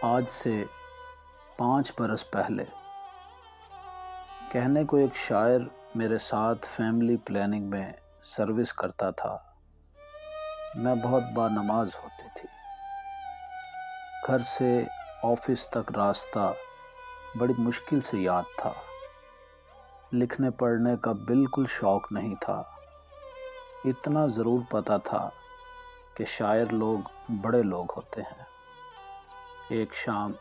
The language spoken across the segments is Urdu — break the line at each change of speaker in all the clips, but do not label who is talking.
آج سے 5 برس پہلے کہنے کو ایک شاعر میرے ساتھ فیملی پلاننگ میں سروس کرتا تھا۔ میں بہت بانماز ہوتی تھی۔ گھر سے آفس تک راستہ بڑی مشکل سے یاد تھا۔ لکھنے پڑھنے کا بالکل شوق نہیں تھا۔ اتنا ضرور پتہ تھا کہ شاعر لوگ بڑے لوگ ہوتے ہیں۔ ایک شام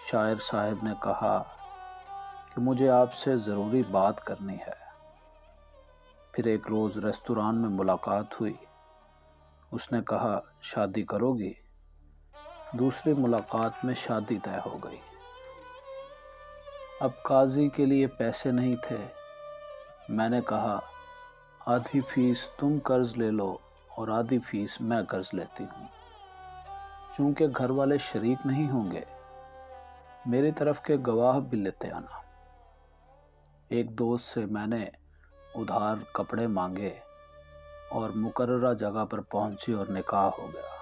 شاعر صاحب نے کہا کہ مجھے آپ سے ضروری بات کرنی ہے۔ پھر ایک روز ریستوران میں ملاقات ہوئی۔ اس نے کہا شادی کرو گی؟ دوسری ملاقات میں شادی طے ہو گئی۔ اب قاضی کے لیے پیسے نہیں تھے۔ میں نے کہا آدھی فیس تم قرض لے لو اور آدھی فیس میں قرض لیتی ہوں۔ چونکہ گھر والے شریک نہیں ہوں گے، میری طرف کے گواہ بھی لیتے آنا۔ ایک دوست سے میں نے ادھار کپڑے مانگے اور مقررہ جگہ پر پہنچی اور نکاح ہو گیا۔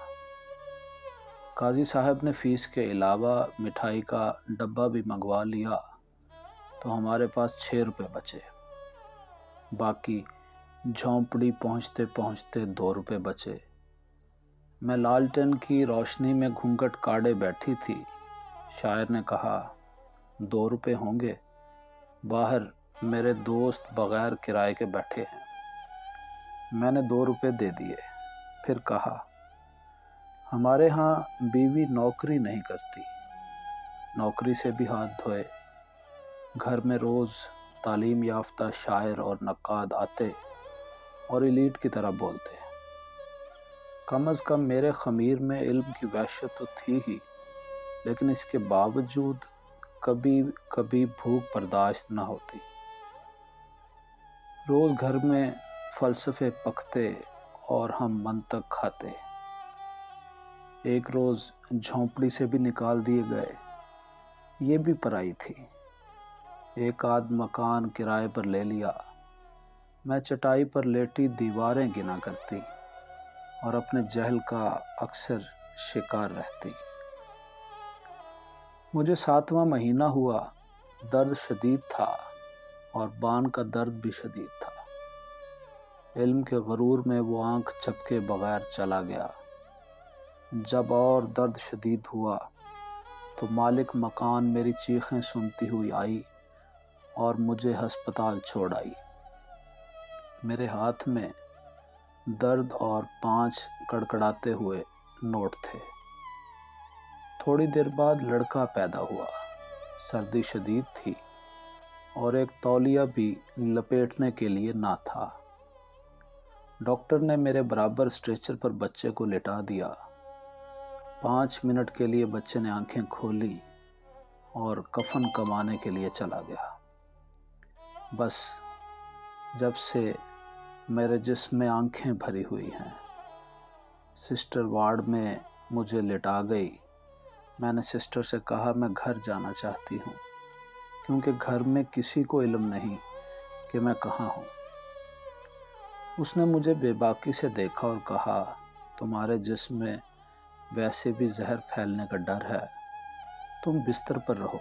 قاضی صاحب نے فیس کے علاوہ مٹھائی کا ڈبہ بھی منگوا لیا تو ہمارے پاس 6 روپے بچے۔ باقی جھونپڑی پہنچتے پہنچتے 2 روپے بچے۔ میں لالٹین کی روشنی میں گھونگھٹ کاڑے بیٹھی تھی۔ شاعر نے کہا 2 روپے ہوں گے؟ باہر میرے دوست بغیر کرائے کے بیٹھے ہیں۔ میں نے 2 روپے دے دیے۔ پھر کہا ہمارے ہاں بیوی نوکری نہیں کرتی۔ نوکری سے بھی ہاتھ دھوئے۔ گھر میں روز تعلیم یافتہ شاعر اور نقاد آتے اور ایلیٹ کی طرح بولتے۔ کم از کم میرے خمیر میں علم کی وحشت تو تھی ہی، لیکن اس کے باوجود کبھی کبھی بھوک برداشت نہ ہوتی۔ روز گھر میں فلسفے پکتے اور ہم منطق کھاتے۔ ایک روز جھونپڑی سے بھی نکال دیے گئے۔ یہ بھی پرائی تھی۔ ایک آدھ مکان کرائے پر لے لیا۔ میں چٹائی پر لیٹی دیواریں گنا کرتی اور اپنے جہل کا اکثر شکار رہتی۔ مجھے 7واں مہینہ ہوا۔ درد شدید تھا اور بان کا درد بھی شدید تھا۔ علم کے غرور میں وہ آنکھ جھپکے بغیر چلا گیا۔ جب اور درد شدید ہوا تو مالک مکان میری چیخیں سنتی ہوئی آئی اور مجھے ہسپتال چھوڑ آئی۔ میرے ہاتھ میں درد اور 5 کڑکڑاتے ہوئے نوٹ تھے۔ تھوڑی دیر بعد لڑکا پیدا ہوا۔ سردی شدید تھی اور ایک تولیہ بھی لپیٹنے کے لیے نہ تھا۔ ڈاکٹر نے میرے برابر اسٹریچر پر بچے کو لٹا دیا۔ 5 منٹ کے لیے بچے نے آنکھیں کھولی اور کفن کمانے کے لیے چلا گیا۔ بس جب سے میرے جسم میں آنکھیں بھری ہوئی ہیں۔ سسٹر وارڈ میں مجھے لٹا گئی۔ میں نے سسٹر سے کہا میں گھر جانا چاہتی ہوں، کیونکہ گھر میں کسی کو علم نہیں کہ میں کہاں ہوں۔ اس نے مجھے بے باکی سے دیکھا اور کہا تمہارے جسم میں ویسے بھی زہر پھیلنے کا ڈر ہے، تم بستر پر رہو۔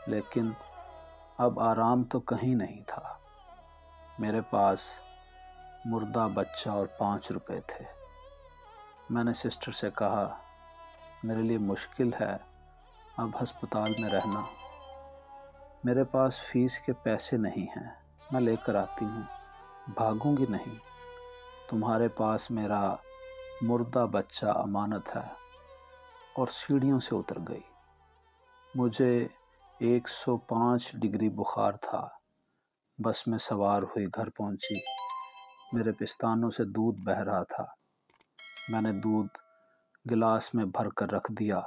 لیکن اب آرام تو کہیں نہیں تھا۔ میرے پاس مردہ بچہ اور 5 روپے تھے۔ میں نے سسٹر سے کہا میرے لیے مشکل ہے اب ہسپتال میں رہنا۔ میرے پاس فیس کے پیسے نہیں ہیں، میں لے کر آتی ہوں، بھاگوں گی نہیں۔ تمہارے پاس میرا مردہ بچہ امانت ہے۔ اور سیڑھیوں سے اتر گئی۔ مجھے 105 ڈگری بخار تھا۔ بس میں سوار ہوئی گھر پہنچی۔ میرے پستانوں سے دودھ بہہ رہا تھا۔ میں نے دودھ گلاس میں بھر کر رکھ دیا۔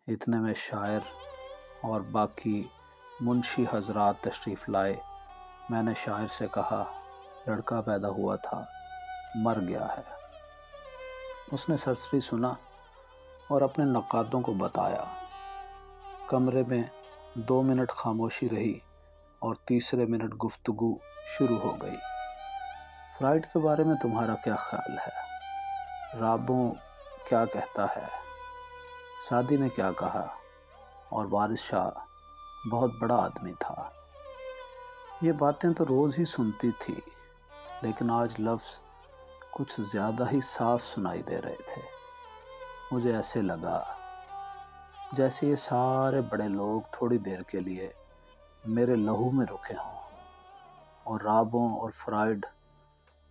اتنے میں شاعر اور باقی منشی حضرات تشریف لائے۔ میں نے شاعر سے کہا لڑکا پیدا ہوا تھا، مر گیا ہے۔ اس نے سرسری سنا اور اپنے نقادوں کو بتایا۔ کمرے میں 2 منٹ خاموشی رہی اور تیسرے منٹ گفتگو شروع ہو گئی۔ فرائڈ کے بارے میں تمہارا کیا خیال ہے؟ رابوں کیا کہتا ہے؟ شادی نے کیا کہا، اور وارث شاہ بہت بڑا آدمی تھا۔ یہ باتیں تو روز ہی سنتی تھی، لیکن آج لفظ کچھ زیادہ ہی صاف سنائی دے رہے تھے۔ مجھے ایسے لگا جیسے یہ سارے بڑے لوگ تھوڑی دیر کے لیے میرے لہو میں رکے ہوں، اور رابوں اور فرائڈ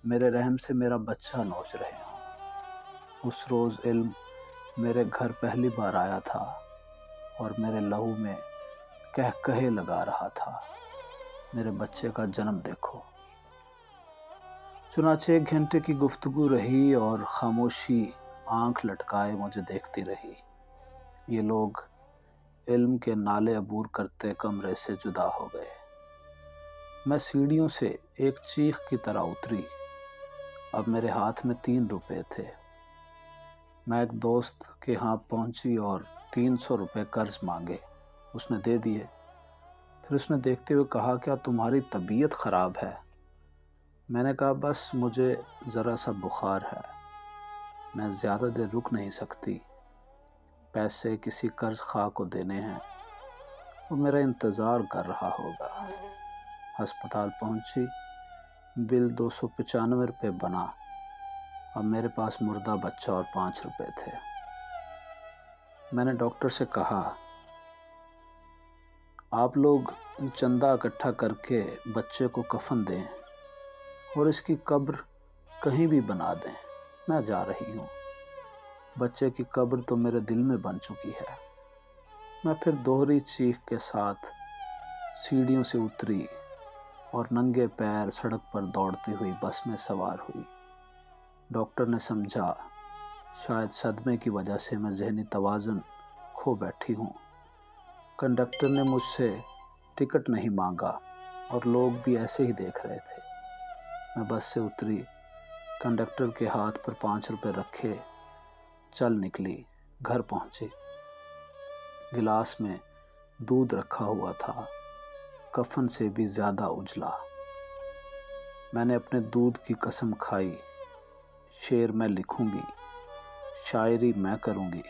میرے رحم سے میرا بچہ نوچ رہے ہوں۔ اس روز علم میرے گھر پہلی بار آیا تھا اور میرے لہو میں کہے لگا رہا تھا، میرے بچے کا جنم دیکھو۔ چنانچہ 1 گھنٹے کی گفتگو رہی اور خاموشی آنکھ لٹکائے مجھے دیکھتی رہی۔ یہ لوگ علم کے نالے عبور کرتے کمرے سے جدا ہو گئے۔ میں سیڑھیوں سے ایک چیخ کی طرح اتری۔ اب میرے ہاتھ میں 3 روپے تھے۔ میں ایک دوست کے ہاں پہنچی اور 300 روپے قرض مانگے۔ اس نے دے دیے۔ پھر اس نے دیکھتے ہوئے کہا، کیا تمہاری طبیعت خراب ہے؟ میں نے کہا، بس مجھے ذرا سا بخار ہے، میں زیادہ دیر رک نہیں سکتی، پیسے کسی قرض خواہ کو دینے ہیں، وہ میرا انتظار کر رہا ہوگا۔ ہسپتال پہنچی، بل 295 روپے بنا۔ اب میرے پاس مردہ بچہ اور 5 روپے تھے۔ میں نے ڈاکٹر سے کہا، آپ لوگ چندہ اکٹھا کر کے بچے کو کفن دیں اور اس کی قبر کہیں بھی بنا دیں، میں جا رہی ہوں۔ بچے کی قبر تو میرے دل میں بن چکی ہے۔ میں پھر دوہری چیخ کے ساتھ سیڑھیوں سے اتری اور ننگے پیر سڑک پر دوڑتی ہوئی بس میں سوار ہوئی۔ ڈاکٹر نے سمجھا شاید صدمے کی وجہ سے میں ذہنی توازن کھو بیٹھی ہوں۔ کنڈکٹر نے مجھ سے ٹکٹ نہیں مانگا اور لوگ بھی ایسے ہی دیکھ رہے تھے۔ میں بس سے اتری، کنڈکٹر کے ہاتھ پر 5 روپے رکھے، چل نکلی، گھر پہنچی۔ گلاس میں دودھ رکھا ہوا تھا، کفن سے بھی زیادہ اجلا۔ میں نے اپنے دودھ کی قسم کھائی، شعر میں لکھوں گی، شاعری میں کروں گی،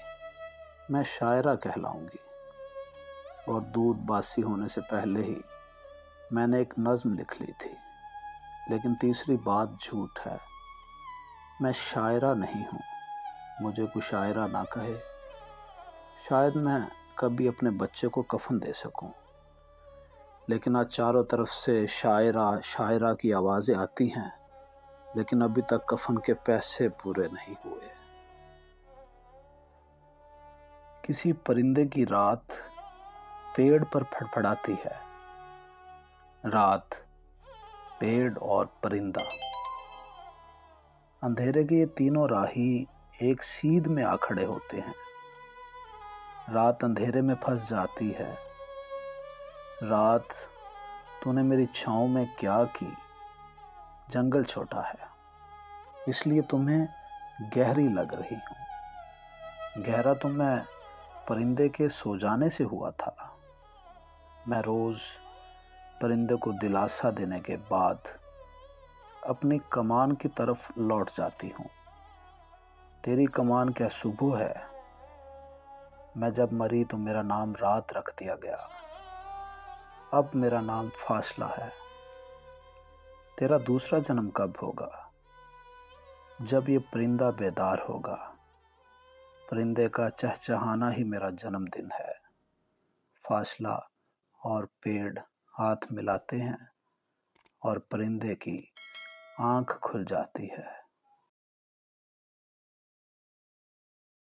میں شاعرہ کہلاؤں گی۔ اور دودھ باسی ہونے سے پہلے ہی میں نے ایک نظم لکھ لی تھی۔ لیکن تیسری بات جھوٹ ہے، میں شاعرہ نہیں ہوں، مجھے کوئی شاعرہ نہ کہے۔ شاید میں کبھی اپنے بچے کو کفن دے سکوں، لیکن آج چاروں طرف سے شاعرہ شاعرہ کی آوازیں آتی ہیں، لیکن ابھی تک کفن کے پیسے پورے نہیں ہوئے۔ کسی پرندے کی رات پیڑ پر پھڑپھڑاتی ہے۔ رات، پیڑ اور پرندہ، اندھیرے کے یہ تینوں راہی ایک سیدھ میں آ کھڑے ہوتے ہیں۔ رات اندھیرے میں پھنس جاتی ہے۔ رات، تو نے میری چھاؤں میں کیا کی؟ جنگل چھوٹا ہے، اس لیے تمہیں گہری لگ رہی ہوں۔ گہرا تو میں پرندے کے سو جانے سے ہوا تھا۔ میں روز پرندے کو دلاسا دینے کے بعد اپنی کمان کی طرف لوٹ جاتی ہوں۔ تیری کمان کیا صبح ہے؟ میں جب مری تو میرا نام رات رکھ دیا گیا، اب میرا نام فاصلہ ہے۔ تیرا دوسرا جنم کب ہوگا؟ جب یہ پرندہ بیدار ہوگا۔ پرندے کا چہچہانا ہی میرا جنم دن ہے۔ فاصلہ اور پیڑ ہاتھ ملاتے ہیں اور پرندے کی آنکھ کھل جاتی ہے۔